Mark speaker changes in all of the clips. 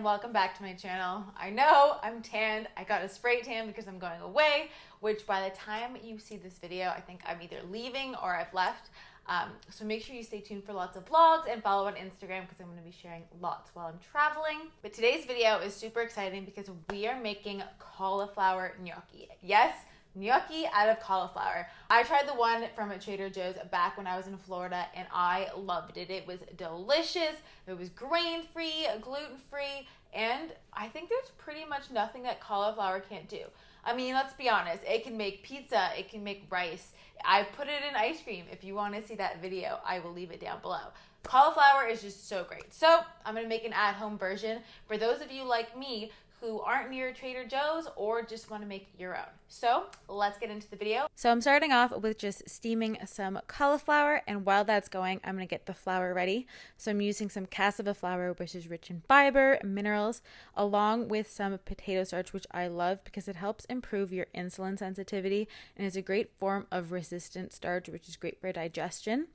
Speaker 1: welcome back to my channel. I know I'm tanned. I got a spray tan because I'm going away, which by the time you see this video, I think I'm either leaving or I've left. So make sure you stay tuned for lots of vlogs and follow on Instagram because I'm going to be sharing lots while I'm traveling. But today's video is super exciting because we are making cauliflower gnocchi. Yes, gnocchi out of cauliflower. I tried the one from Trader Joe's back when I was in Florida and I loved it. It was delicious. It was grain-free, gluten-free, and I think there's pretty much nothing that cauliflower can't do. I mean, let's be honest. It can make pizza. It can make rice. I put it in ice cream. If you want to see that video, I will leave it down below. Cauliflower is just so great. So I'm going to make an at-home version for those of you like me who aren't near Trader Joe's or just want to make your own. So let's get into the video. So I'm starting off with just steaming some cauliflower, and while that's going, I'm going to get the flour ready. So I'm using some cassava flour, which is rich in fiber and minerals, along with some potato starch, which I love because it helps improve your insulin sensitivity and is a great form of resistant starch, which is great for digestion.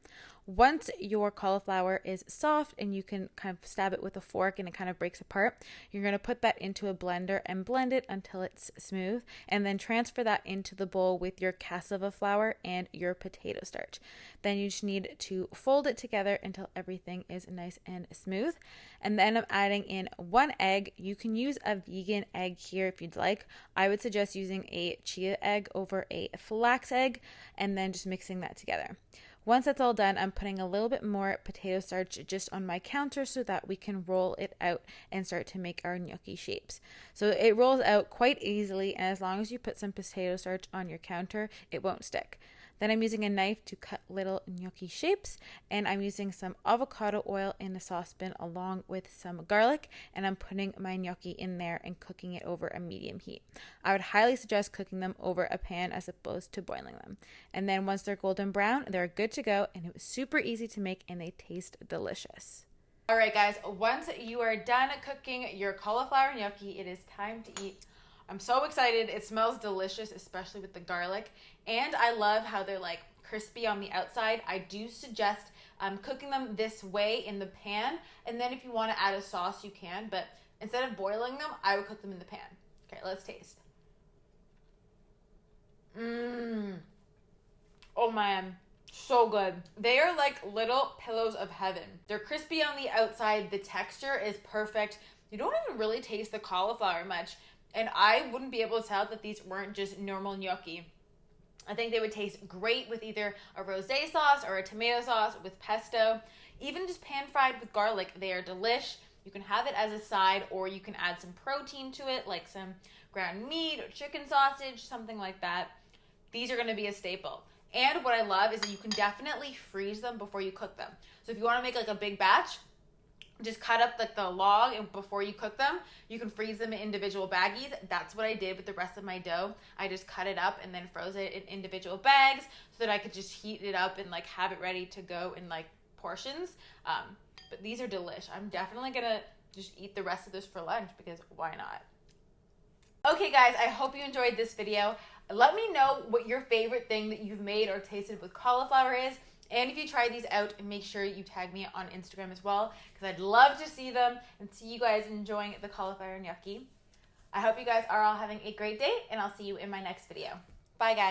Speaker 1: Once your cauliflower is soft and you can kind of stab it with a fork and it kind of breaks apart, you're going to put that into a blender and blend it until it's smooth, and then transfer that into the bowl with your cassava flour and your potato starch. Then you just need to fold it together until everything is nice and smooth. And then I'm adding in 1 egg. You can use a vegan egg here if you'd like. I would suggest using a chia egg over a flax egg and then just mixing that together. Once that's all done, I'm putting a little bit more potato starch just on my counter so that we can roll it out and start to make our gnocchi shapes. So it rolls out quite easily, and as long as you put some potato starch on your counter, it won't stick. Then I'm using a knife to cut little gnocchi shapes, and I'm using some avocado oil in a saucepan along with some garlic, and I'm putting my gnocchi in there and cooking it over a medium heat. I would highly suggest cooking them over a pan as opposed to boiling them. And then once they're golden brown, they're good to go, and it was super easy to make and they taste delicious. All right, guys, once you are done cooking your cauliflower gnocchi, it is time to eat. I'm so excited. It smells delicious, especially with the garlic. And I love how they're like crispy on the outside. I do suggest cooking them this way in the pan. And then if you want to add a sauce, you can. But instead of boiling them, I would cook them in the pan. Okay, let's taste. Oh man, so good. They are like little pillows of heaven. They're crispy on the outside. The texture is perfect. You don't even really taste the cauliflower much. And I wouldn't be able to tell that these weren't just normal gnocchi. I think they would taste great with either a rosé sauce or a tomato sauce with pesto. Even just pan-fried with garlic, they are delish. You can have it as a side, or you can add some protein to it, like some ground meat or chicken sausage, something like that. These are going to be a staple. And what I love is that you can definitely freeze them before you cook them. So if you want to make like a big batch, just cut up like the log, and before you cook them, you can freeze them in individual baggies. That's what I did with the rest of my dough. I just cut it up and then froze it in individual bags so that I could just heat it up and like have it ready to go in like portions. But these are delish. I'm definitely gonna just eat the rest of this for lunch because why not? Okay guys, I hope you enjoyed this video. Let me know what your favorite thing that you've made or tasted with cauliflower is. And if you try these out, make sure you tag me on Instagram as well, because I'd love to see them and see you guys enjoying the cauliflower gnocchi. I hope you guys are all having a great day, and I'll see you in my next video. Bye, guys.